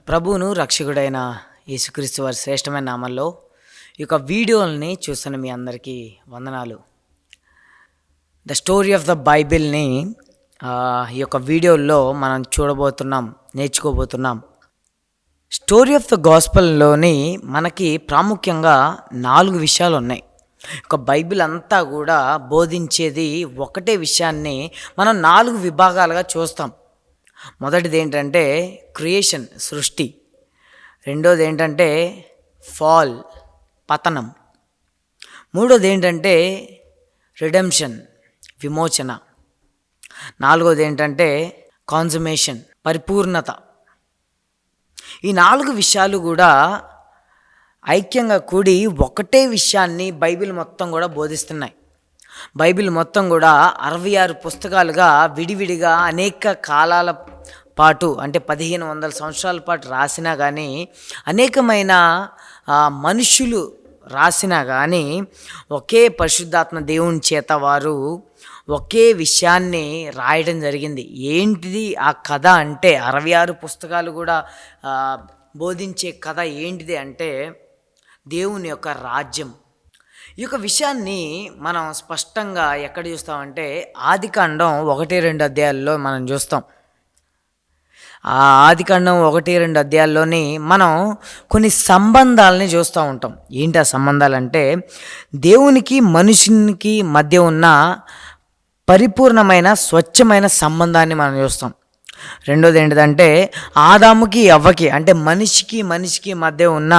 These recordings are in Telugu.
ప్రభువును రక్షకుడైన యేసుక్రీస్తు వారి శ్రేష్టమైన నామంలో ఈ యొక్క వీడియోల్ని చూస్తున్న మీ అందరికీ వందనాలు. ద స్టోరీ ఆఫ్ ద బైబిల్ని ఈ యొక్క వీడియోల్లో మనం నేర్చుకోబోతున్నాం. స్టోరీ ఆఫ్ ద గాస్పెల్లోని మనకి ప్రాముఖ్యంగా 4 విషయాలు ఉన్నాయి. ఒక బైబిల్ అంతా కూడా బోధించేది ఒకటే విషయాన్ని మనం 4 విభాగాలుగా చూస్తాం. మొదటిది ఏంటంటే క్రియేషన్, సృష్టి. రెండోది ఏంటంటే ఫాల్, పతనం. మూడోది ఏంటంటే రిడెంప్షన్, విమోచన. నాలుగోది ఏంటంటే కాన్సుమేషన్, పరిపూర్ణత. ఈ 4 విషయాలు కూడా ఐక్యంగా కూడి ఒకటే విషయాన్ని బైబిల్ మొత్తం కూడా బోధిస్తున్నాయి. బైబిల్ మొత్తం కూడా 66 పుస్తకాలుగా విడివిడిగా అనేక కాలాల పాటు, అంటే 1500 సంవత్సరాల పాటు రాసినా కానీ, అనేకమైన మనుషులు రాసినా కానీ, ఒకే పరిశుద్ధాత్మ దేవుని చేత వారు ఒకే విషయాన్ని రాయడం జరిగింది. ఏంటిది ఆ కథ అంటే, 66 పుస్తకాలు కూడా బోధించే కథ ఏంటిది అంటే దేవుని యొక్క రాజ్యం. ఈ యొక్క విషయాన్ని మనం స్పష్టంగా ఎక్కడ చూస్తామంటే ఆదికాండం 1-2 అధ్యాయాల్లో మనం చూస్తాం. ఆ ఆదికాండం 1-2 అధ్యాయాల్లోని మనం కొన్ని సంబంధాలని చూస్తూ ఉంటాం. ఏంటి ఆ సంబంధాలంటే, దేవునికి మనుషునికి మధ్య ఉన్న పరిపూర్ణమైన స్వచ్ఛమైన సంబంధాన్ని మనం చూస్తాం. రెండోది ఏంటిదంటే ఆదాముకి అవ్వకి, అంటే మనిషికి మధ్య ఉన్న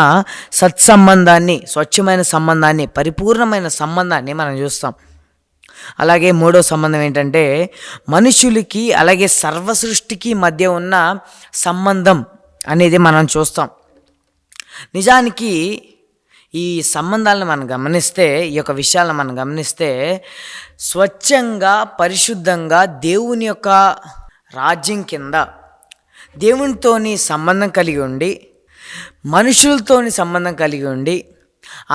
సత్సంబంధాన్ని, స్వచ్ఛమైన సంబంధాన్ని, పరిపూర్ణమైన సంబంధాన్ని మనం చూస్తాం. అలాగే మూడో సంబంధం ఏంటంటే మనుషులకి అలాగే సర్వసృష్టికి మధ్య ఉన్న సంబంధం అనేది మనం చూస్తాం. నిజానికి ఈ సంబంధాలను మనం గమనిస్తే, ఈ యొక్క విషయాలను మనం గమనిస్తే, స్వచ్ఛంగా పరిశుద్ధంగా దేవుని యొక్క రాజ్యం కింద దేవునితోని సంబంధం కలిగి ఉండి, మనుషులతోని సంబంధం కలిగి ఉండి,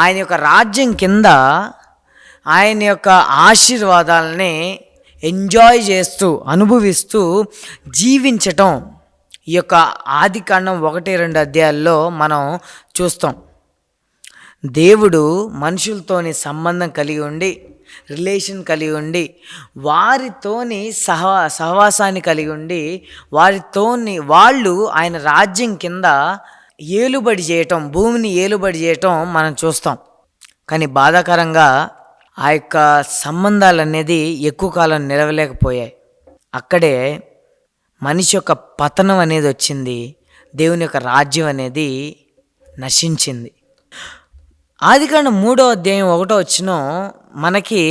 ఆయన యొక్క రాజ్యం కింద ఆయన యొక్క ఆశీర్వాదాలని ఎంజాయ్ చేస్తూ, అనుభవిస్తూ జీవించటం ఈ యొక్క ఆదికాండం 1-2 అధ్యాయాల్లో మనం చూస్తాం. దేవుడు మనుషులతోని సంబంధం కలిగి ఉండి, రిలేషన్ కలిగి ఉండి, వారితోని సహవాసాన్ని కలిగి ఉండి, వాళ్ళు ఆయన రాజ్యం కింద ఏలుబడి చేయటం, భూమిని ఏలుబడి చేయటం మనం చూస్తాం. కానీ బాధాకరంగా ఆ యొక్క సంబంధాలు అనేది ఎక్కువ కాలం నిలవలేకపోయాయి. అక్కడే మనిషి యొక్క పతనం అనేది వచ్చింది. దేవుని యొక్క రాజ్యం అనేది నశించింది. ఆదికాండం 3వ అధ్యాయం 1వ వచనం మనకి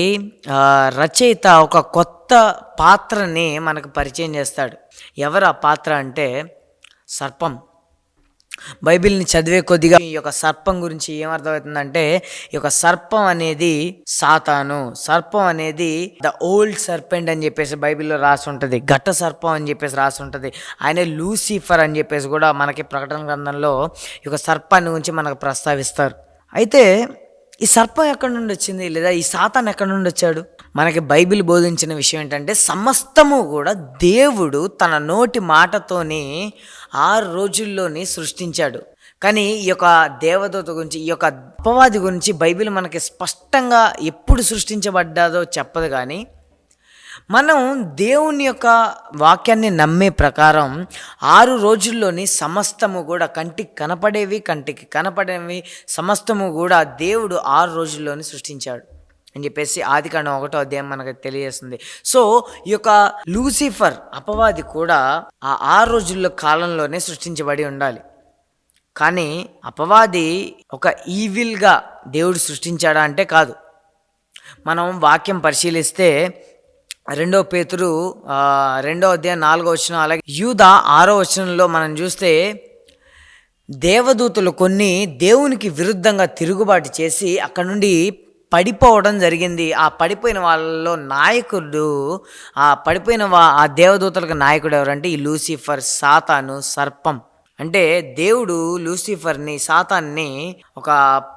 రచయిత ఒక కొత్త పాత్రని మనకు పరిచయం చేస్తాడు. ఎవరు ఆ పాత్ర అంటే సర్పం. బైబిల్ని చదివే కొద్దిగా ఈ యొక్క సర్పం గురించి ఏమర్థమవుతుందంటే, ఈ యొక్క సర్పం అనేది సాతాను. సర్పం అనేది ద ఓల్డ్ సర్పెంట్ అని చెప్పేసి బైబిల్లో రాసి ఉంటుంది. ఘట సర్పం అని చెప్పేసి రాసి ఉంటుంది. ఆయన లూసిఫర్ అని చెప్పేసి కూడా మనకి ప్రకటన గ్రంథంలో ఈ యొక్క సర్పాన్ని గురించి మనకు ప్రస్తావిస్తారు. అయితే ఈ సర్పం ఎక్కడి నుండి వచ్చింది, లేదా ఈ సాతాన్ ఎక్కడి నుండి వచ్చాడు? మనకి బైబిల్ బోధించిన విషయం ఏంటంటే, సమస్తము కూడా దేవుడు తన నోటి మాటతోని 6 రోజుల్లోని సృష్టించాడు. కానీ ఈ యొక్క దేవదూత గురించి, ఈ యొక్క అపవాది గురించి బైబిల్ మనకి స్పష్టంగా ఎప్పుడు సృష్టించబడ్డాదో చెప్పదు. కానీ మనం దేవుని యొక్క వాక్యాన్ని నమ్మే ప్రకారం 6 రోజుల్లోని సమస్తము కూడా, కంటికి కనపడేవి కంటికి కనపడేవి సమస్తము కూడా దేవుడు 6 రోజుల్లోని సృష్టించాడు అని చెప్పేసి ఆదికాండం 1వ అధ్యాయం మనకు తెలియజేస్తుంది. సో ఈ యొక్క లూసిఫర్, అపవాది కూడా ఆ 6 రోజుల కాలంలోనే సృష్టించబడి ఉండాలి. కానీ అపవాది ఒక ఈవిల్గా దేవుడు సృష్టించాడా అంటే కాదు. మనం వాక్యం పరిశీలిస్తే 2 పేతురు 2వ అధ్యాయం 4వ వచనం, అలాగే యూదా 6వ వచనంలో మనం చూస్తే, దేవదూతలు కొన్ని దేవునికి విరుద్ధంగా తిరుగుబాటు చేసి అక్కడ నుండి పడిపోవడం జరిగింది. ఆ పడిపోయిన వాళ్ళలో నాయకుడు, ఆ దేవదూతలకు నాయకుడు ఎవరంటే ఈ లూసిఫర్, సాతాను, సర్పం. అంటే దేవుడు లూసిఫర్ని, సాతాన్ని ఒక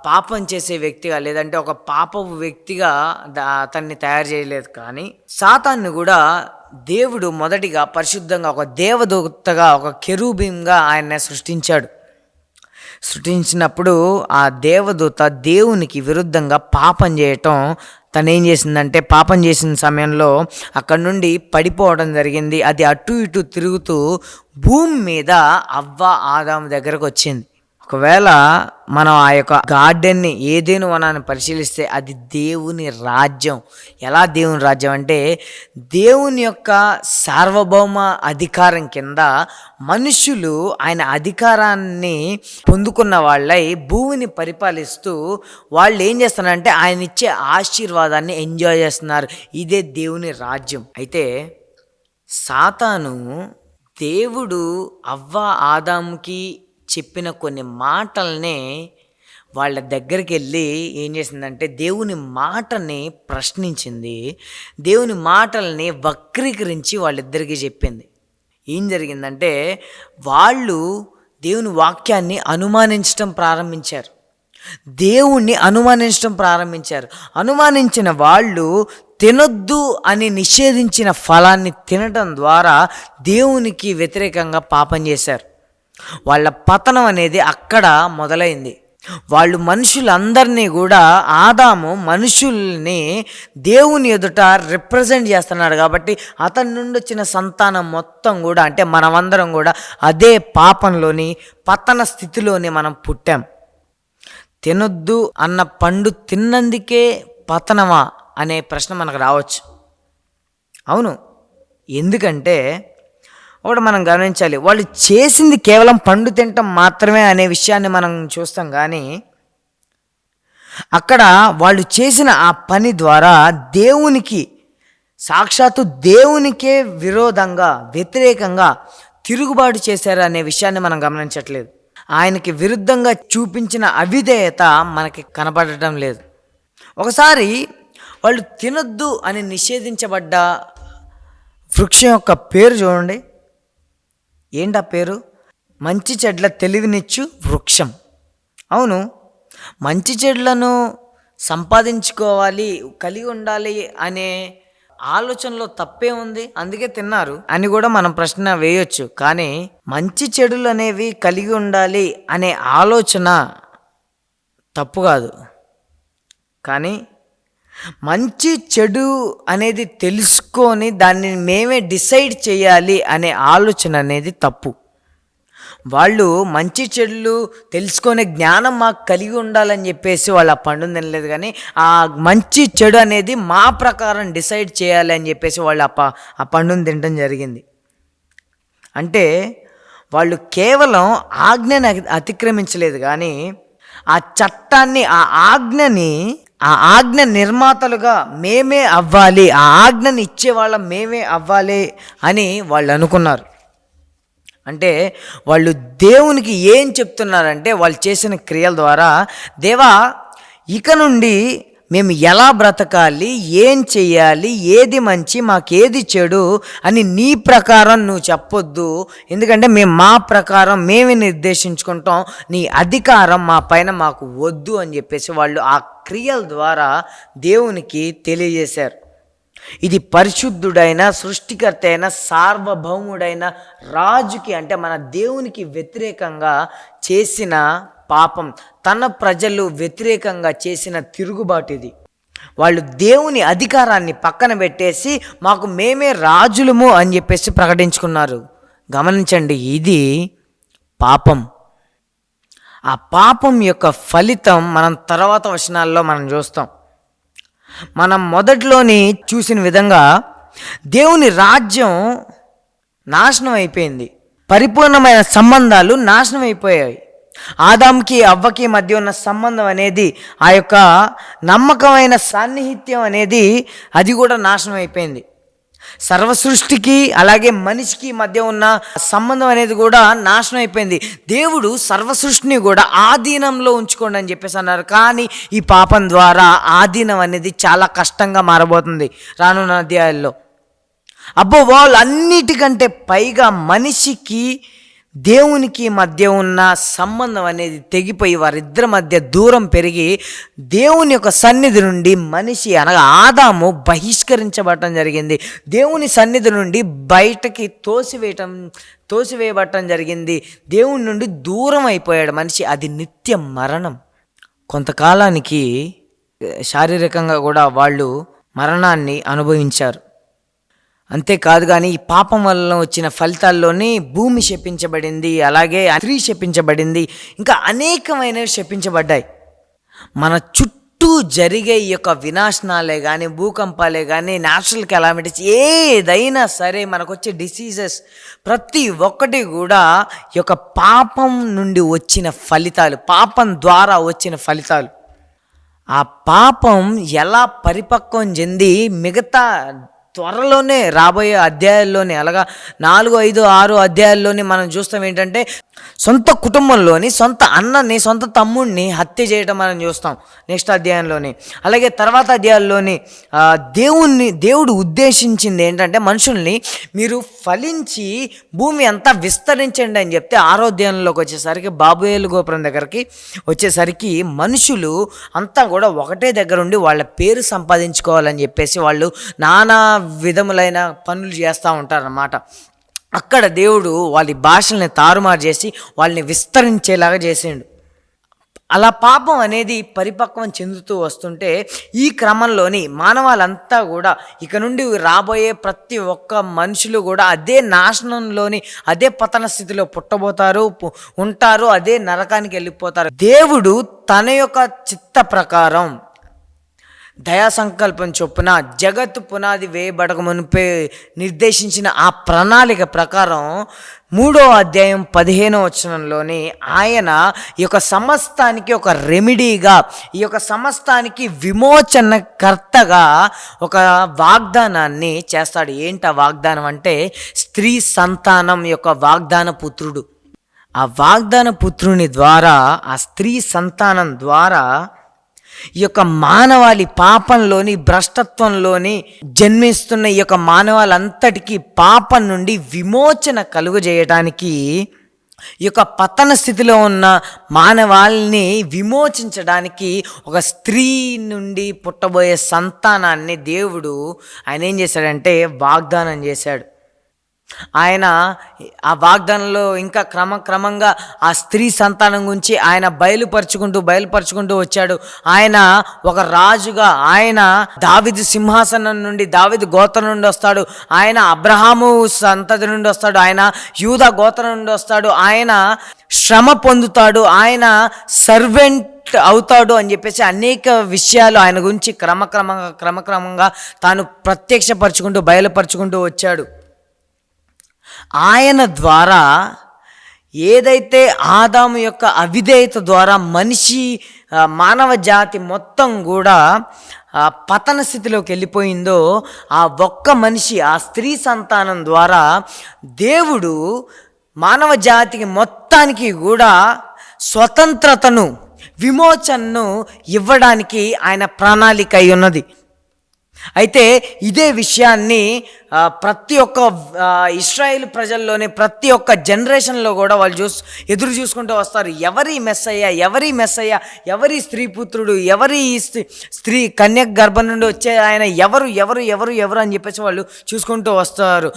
పాపం చేసే వ్యక్తిగా, లేదంటే ఒక పాపపు వ్యక్తిగా అతన్ని తయారు చేయలేదు. కానీ సాతాన్ని కూడా దేవుడు మొదటిగా పరిశుద్ధంగా ఒక దేవదూతగా, ఒక కెరూబింగా ఆయన్ని సృష్టించినప్పుడు ఆ దేవదూత దేవునికి విరుద్ధంగా పాపం చేయటం, తను ఏం చేసిందంటే పాపం చేసిన సమయంలో అక్కడి నుండి పడిపోవడం జరిగింది. అది అటు ఇటు తిరుగుతూ భూమి మీద అవ్వ ఆదాము దగ్గరకు వచ్చింది. ఒకవేళ మనం ఆ యొక్క గార్డెన్ని, ఏదెను వనాన్ని పరిశీలిస్తే అది దేవుని రాజ్యం. ఎలా దేవుని రాజ్యం అంటే దేవుని యొక్క సార్వభౌమ అధికారం కింద మనుషులు ఆయన అధికారాన్ని పొందుకున్న వాళ్ళై భూమిని పరిపాలిస్తూ వాళ్ళు ఏం చేస్తున్నారంటే ఆయన ఇచ్చే ఆశీర్వాదాన్ని ఎంజాయ్ చేస్తున్నారు. ఇదే దేవుని రాజ్యం. అయితే సాతాను దేవుడు అవ్వ ఆదాముకి చెప్పిన కొన్ని మాటల్నే వాళ్ళ దగ్గరికి వెళ్ళి ఏం చేసిందంటే దేవుని మాటని ప్రశ్నించింది. దేవుని మాటల్ని వక్రీకరించి వాళ్ళిద్దరికీ చెప్పింది. ఏం జరిగిందంటే వాళ్ళు దేవుని వాక్యాన్ని అనుమానించడం ప్రారంభించారు. అనుమానించిన వాళ్ళు తినొద్దు అని నిషేధించిన ఫలాన్ని తినడం ద్వారా దేవునికి వ్యతిరేకంగా పాపం చేశారు. వాళ్ళ పతనం అనేది అక్కడ మొదలైంది. వాళ్ళు మనుషులందరినీ కూడా, ఆదాము మనుషుల్ని దేవుని ఎదుట రిప్రజెంట్ చేస్తున్నాడు కాబట్టి అతని నుండి వచ్చిన సంతానం మొత్తం కూడా, అంటే మనమందరం కూడా అదే పాపంలోని, పతన స్థితిలోని మనం పుట్టాం. తినొద్దు అన్న పండు తిన్నందుకే పతనమా అనే ప్రశ్న మనకు రావచ్చు. అవును, ఎందుకంటే ఒకటి మనం గమనించాలి, వాళ్ళు చేసింది కేవలం పండు తినటం మాత్రమే అనే విషయాన్ని మనం చూస్తాం. కానీ అక్కడ వాళ్ళు చేసిన ఆ పని ద్వారా దేవునికి, సాక్షాత్తు దేవునికే వ్యతిరేకంగా తిరుగుబాటు చేశారు అనే విషయాన్ని మనం గమనించట్లేదు. ఆయనకి విరుద్ధంగా చూపించిన అవిధేయత మనకి కనపడటం లేదు. ఒకసారి వాళ్ళు తినొద్దు అని నిషేధించబడ్డ వృక్షం యొక్క పేరు చూడండి. ఏంటి ఆ పేరు? మంచి చెడ్ల తెలివినిచ్చు వృక్షం. అవును, మంచి చెడ్లను సంపాదించుకోవాలి, కలిగి ఉండాలి అనే ఆలోచనలో తప్పే ఉంది, అందుకే తిన్నారు అని కూడా మనం ప్రశ్న వేయొచ్చు. కానీ మంచి చెడులు అనేవి కలిగి ఉండాలి అనే ఆలోచన తప్పు కాదు. కానీ మంచి చెడు అనేది తెలుసుకొని దాన్ని మేమే డిసైడ్ చేయాలి అనే ఆలోచన అనేది తప్పు. వాళ్ళు మంచి చెడులు తెలుసుకునే జ్ఞానం మాకు కలిగి ఉండాలని చెప్పేసి వాళ్ళు ఆ పండును తినలేదు. కానీ ఆ మంచి చెడు అనేది మా ప్రకారం డిసైడ్ చేయాలి అని చెప్పేసి వాళ్ళు ఆ పండును తినడం జరిగింది. అంటే వాళ్ళు కేవలం ఆజ్ఞని అతిక్రమించలేదు, కానీ ఆ చట్టాన్ని, ఆ ఆజ్ఞ నిర్మాతలుగా మేమే అవ్వాలి, ఆ ఆజ్ఞని ఇచ్చేవాళ్ళం మేమే అవ్వాలి అని వాళ్ళు అనుకున్నారు. అంటే వాళ్ళు దేవునికి ఏం చెప్తున్నారంటే వాళ్ళు చేసిన క్రియల ద్వారా, దేవా ఇక నుండి మేము ఎలా బ్రతకాలి, ఏం చెయ్యాలి, ఏది మంచి, మాకేది చెడు అని నీ ప్రకారం నువ్వు చెప్పొద్దు. ఎందుకంటే మేము మా ప్రకారం మేమే నిర్దేశించుకుంటాం, నీ అధికారం మా పైన మాకు వద్దు అని చెప్పేసి వాళ్ళు ఆ క్రియల ద్వారా దేవునికి తెలియజేశారు. ఇది పరిశుద్ధుడైన, సృష్టికర్త అయిన, సార్వభౌముడైన రాజుకి, అంటే మన దేవునికి వ్యతిరేకంగా చేసిన పాపం, తన ప్రజలు వ్యతిరేకంగా చేసిన తిరుగుబాటు ఇది. వాళ్ళు దేవుని అధికారాన్ని పక్కన పెట్టేసి మాకు మేమే రాజులము అని చెప్పేసి ప్రకటించుకున్నారు. గమనించండి, ఇది పాపం. ఆ పాపం యొక్క ఫలితం మనం తర్వాత వచనాల్లో మనం చూస్తాం. మనం మొదట్లోని చూసిన విధంగా దేవుని రాజ్యం నాశనం అయిపోయింది. పరిపూర్ణమైన సంబంధాలు నాశనం అయిపోయాయి. ఆదాంకి అవ్వకి మధ్య ఉన్న సంబంధం అనేది, ఆ యొక్క నమ్మకమైన సాన్నిహిత్యం అనేది, అది కూడా నాశనం అయిపోయింది. సర్వసృష్టికి అలాగే మనిషికి మధ్య ఉన్న సంబంధం అనేది కూడా నాశనం అయిపోయింది. దేవుడు సర్వసృష్టిని కూడా ఆధీనంలో ఉంచుకోండి అని చెప్పేసి అన్నారు. కానీ ఈ పాపం ద్వారా ఆధీనం అనేది చాలా కష్టంగా మారబోతుంది రానున్న అధ్యాయాల్లో. వాళ్ళు అన్నిటికంటే పైగా మనిషికి దేవునికి మధ్య ఉన్న సంబంధం అనేది తెగిపోయి వారిద్దరి మధ్య దూరం పెరిగి దేవుని యొక్క సన్నిధి నుండి మనిషి అనగా ఆదాము బహిష్కరించబడటం జరిగింది. దేవుని సన్నిధి నుండి బయటకి తోసివేయబడటం జరిగింది. దేవుని నుండి దూరం అయిపోయాడు మనిషి. అది నిత్య మరణం. కొంతకాలానికి శారీరకంగా కూడా వాళ్ళు మరణాన్ని అనుభవించారు. అంతేకాదు కానీ ఈ పాపం వల్ల వచ్చిన ఫలితాల్లోనే భూమి శపించబడింది, అలాగే స్త్రీ శపించబడింది, ఇంకా అనేకమైనవి శపించబడ్డాయి. మన చుట్టూ జరిగే ఈ యొక్క వినాశనాలే కానీ, భూకంపాలే కానీ, న్యాచురల్ కెలామిటీస్ ఏదైనా సరే, మనకు వచ్చే డిసీజెస్ ప్రతి ఒక్కటి కూడా ఈ యొక్క పాపం నుండి వచ్చిన ఫలితాలు, పాపం ద్వారా వచ్చిన ఫలితాలు. ఆ పాపం ఎలా పరిపక్వం చెంది మిగతా త్వరలోనే రాబోయే అధ్యాయాల్లోనే, అలాగా 4, 5, 6 అధ్యాయాల్లోనే మనం చూస్తాం ఏంటంటే సొంత కుటుంబంలోని సొంత అన్నని, సొంత తమ్ముడిని హత్య చేయడం మనం చూస్తాం నెక్స్ట్ అధ్యాయంలోని. అలాగే తర్వాత అధ్యాయాల్లోని దేవుడు ఉద్దేశించింది ఏంటంటే మనుషుల్ని మీరు ఫలించి భూమి అంతా విస్తరించండి అని చెప్తే 6వ అధ్యాయంలోకి వచ్చేసరికి, బాబేలు గోపురం దగ్గరికి వచ్చేసరికి మనుషులు అంతా కూడా ఒకటే దగ్గర ఉండి వాళ్ళ పేరు సంపాదించుకోవాలని చెప్పేసి వాళ్ళు నానా విధములైన పనులు చేస్తూ ఉంటారన్నమాట. అక్కడ దేవుడు వాళ్ళ భాషల్ని తారుమారు చేసి వాళ్ళని విస్తరించేలాగా చేసిండు. అలా పాపం అనేది పరిపక్వం చెందుతూ వస్తుంటే ఈ క్రమంలోని మానవాళ్ళంతా కూడా ఇక నుండి రాబోయే ప్రతి ఒక్క మనుషులు కూడా అదే నాశనంలోని, అదే పతన స్థితిలో పుట్టబోతారు, ఉంటారు, అదే నరకానికి వెళ్ళిపోతారు. దేవుడు తన యొక్క చిత్త ప్రకారం దయా సంకల్పం చొప్పున జగత్తు పునాది వేయబడక మునిపే నిర్దేశించిన ఆ ప్రణాళిక ప్రకారం 3వ అధ్యాయం 15వ వచనంలోని ఆయన ఈ యొక్క సమస్తానికి ఒక రెమెడీగా, ఈ యొక్క సమస్తానికి విమోచనకర్తగా ఒక వాగ్దానాన్ని చేస్తాడు. ఏంటి ఆ వాగ్దానం అంటే స్త్రీ సంతానం యొక్క వాగ్దాన పుత్రుడు. ఆ వాగ్దాన పుత్రుని ద్వారా, ఆ స్త్రీ సంతానం ద్వారా ఈ యొక్క మానవాళి పాపంలోని, భ్రష్టత్వంలోని జన్మిస్తున్న ఈ యొక్క మానవాళంతటికీ పాపం నుండి విమోచన కలుగజేయడానికి, ఈ యొక్క పతన స్థితిలో ఉన్న మానవాళిని విమోచించడానికి ఒక స్త్రీ నుండి పుట్టబోయే సంతానాన్ని దేవుడు ఆయన ఏం చేశాడంటే వాగ్దానం చేశాడు. ఆయన ఆ వాగ్దానంలో ఇంకా క్రమంగా ఆ స్త్రీ సంతానం గురించి ఆయన బయలుపరుచుకుంటూ వచ్చాడు. ఆయన ఒక రాజుగా, ఆయన దావీదు సింహాసనం నుండి, దావీదు గోత్రం నుండి వస్తాడు. ఆయన అబ్రహాము సంతతి నుండి వస్తాడు. ఆయన యూదా గోత్రం నుండి వస్తాడు. ఆయన శ్రమ పొందుతాడు, ఆయన సర్వెంట్ అవుతాడు అని చెప్పేసి అనేక విషయాలు ఆయన గురించి క్రమక్రమంగా తాను బయలుపరుచుకుంటూ వచ్చాడు. ఆయన ద్వారా ఏదైతే ఆదాము యొక్క అవిధేయత ద్వారా మానవ జాతి మొత్తం కూడా పతన స్థితిలోకి వెళ్ళిపోయిందో, ఆ ఒక్క మనిషి, ఆ స్త్రీ సంతానం ద్వారా దేవుడు మానవ జాతికి మొత్తానికి కూడా స్వతంత్రతను, విమోచనను ఇవ్వడానికి ఆయన ప్రణాళిక అయి ఉన్నది. అయితే ఇదే విషయాన్ని ప్రతి ఒక్క ఇశ్రాయేల్ ప్రజల్లోనే, ప్రతి ఒక్క జనరేషన్లో కూడా వాళ్ళు ఎదురు చూసుకుంటూ వస్తారు. ఎవరి మెస్సయ్య, ఎవరి స్త్రీ పుత్రుడు, ఎవరి స్త్రీ కన్యక గర్భం నుండి వచ్చే ఆయన ఎవరు అని చెప్పేసి వాళ్ళు చూసుకుంటూ వస్తారు.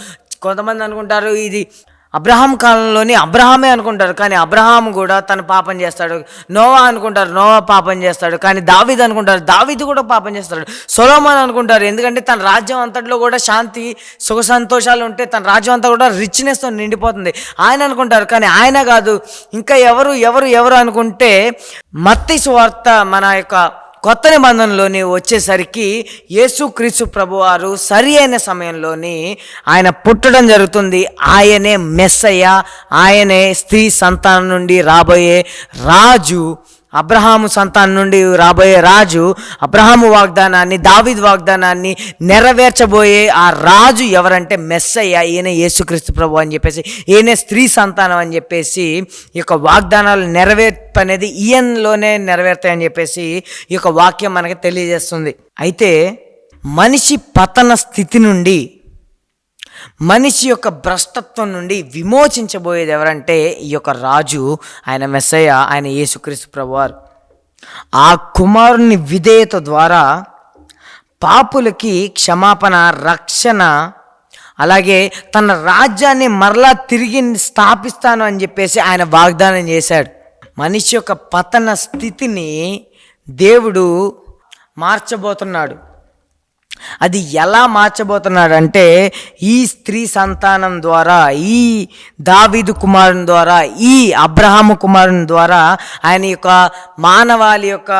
కొంతమంది అనుకుంటారు ఇది అబ్రహాం కాలంలోని అబ్రహామే అనుకుంటారు, కానీ అబ్రహాం కూడా తను పాపం చేస్తాడు. నోవా అనుకుంటారు, నోవా పాపం చేస్తాడు. కానీ దావీదు అనుకుంటారు, దావీదు కూడా పాపం చేస్తాడు. సొలొమోన్ అనుకుంటారు, ఎందుకంటే తన రాజ్యం అంతట్లో కూడా శాంతి, సుఖ సంతోషాలు ఉంటే తన రాజ్యం అంతా కూడా రిచ్నెస్తో నిండిపోతుంది ఆయన అనుకుంటారు. కానీ ఆయన కాదు. ఇంకా ఎవరు అనుకుంటే మత్తయి సువార్త మన యొక్క కొత్త నిబంధనలోని వచ్చేసరికి యేసుక్రీస్తు ప్రభువారు సరి అయిన సమయంలోని ఆయన పుట్టడం జరుగుతుంది. ఆయనే మెస్సయ్య, ఆయనే స్త్రీ సంతానం నుండి రాబోయే రాజు, అబ్రహాము సంతానం నుండి రాబోయే రాజు, అబ్రహాము వాగ్దానాన్ని, దావీదు వాగ్దానాన్ని నెరవేర్చబోయే ఆ రాజు ఎవరంటే మెస్సయ్య, ఈయన యేసుక్రీస్తు ప్రభు అని చెప్పేసి, ఈయనే స్త్రీ సంతానం అని చెప్పేసి ఈ యొక్క వాగ్దానాలు నెరవేర్పు అనేది ఈయనలోనే నెరవేరుతాయని చెప్పేసి ఈ యొక్క వాక్యం మనకి తెలియజేస్తుంది. అయితే మనిషి పతన స్థితి నుండి మనిషి యొక్క భ్రష్టత్వం నుండి విమోచించబోయేది ఎవరంటే ఈ యొక్క రాజు, ఆయన మెస్సయ్య, ఆయన యేసుక్రీస్తు ప్రభువారు. ఆ కుమారుని విధేయత ద్వారా పాపులకి క్షమాపణ, రక్షణ, అలాగే తన రాజ్యాన్ని మరలా తిరిగి స్థాపిస్తాను అని చెప్పేసి ఆయన వాగ్దానం చేశాడు. మనిషి యొక్క పతన స్థితిని దేవుడు మార్చబోతున్నాడు. అది ఎలా మార్చబోతున్నాడంటే ఈ స్త్రీ సంతానం ద్వారా, ఈ దావీదు కుమారుని ద్వారా, ఈ అబ్రహాము కుమారుని ద్వారా ఆయన యొక్క మానవాళి యొక్క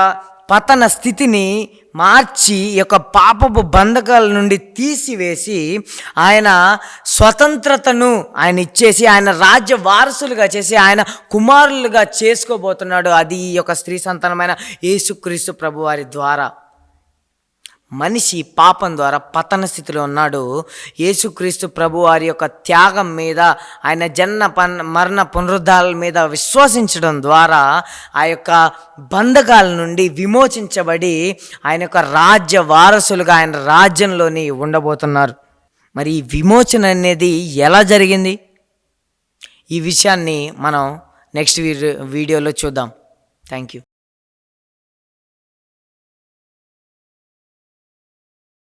పతన స్థితిని మార్చి ఈ యొక్క పాపపు బంధకాల నుండి తీసివేసి ఆయన స్వతంత్రతను ఆయన ఇచ్చేసి ఆయన రాజ్య వారసులుగా చేసి ఆయన కుమారులుగా చేసుకోబోతున్నాడు. అది ఈ యొక్క స్త్రీ సంతానమైన యేసుక్రీస్తు ప్రభువారి ద్వారా. మనిషి పాపం ద్వారా పతన స్థితిలో ఉన్నాడు. యేసుక్రీస్తు ప్రభువారి యొక్క త్యాగం మీద, ఆయన మరణ పునరుద్ధాల మీద విశ్వసించడం ద్వారా ఆ యొక్క బంధకాల నుండి విమోచించబడి ఆయన యొక్క రాజ్య వారసులుగా ఆయన రాజ్యంలోని ఉండబోతున్నారు. మరి ఈ విమోచన అనేది ఎలా జరిగింది? ఈ విషయాన్ని మనం నెక్స్ట్ వీడియోలో చూద్దాం. Thank you.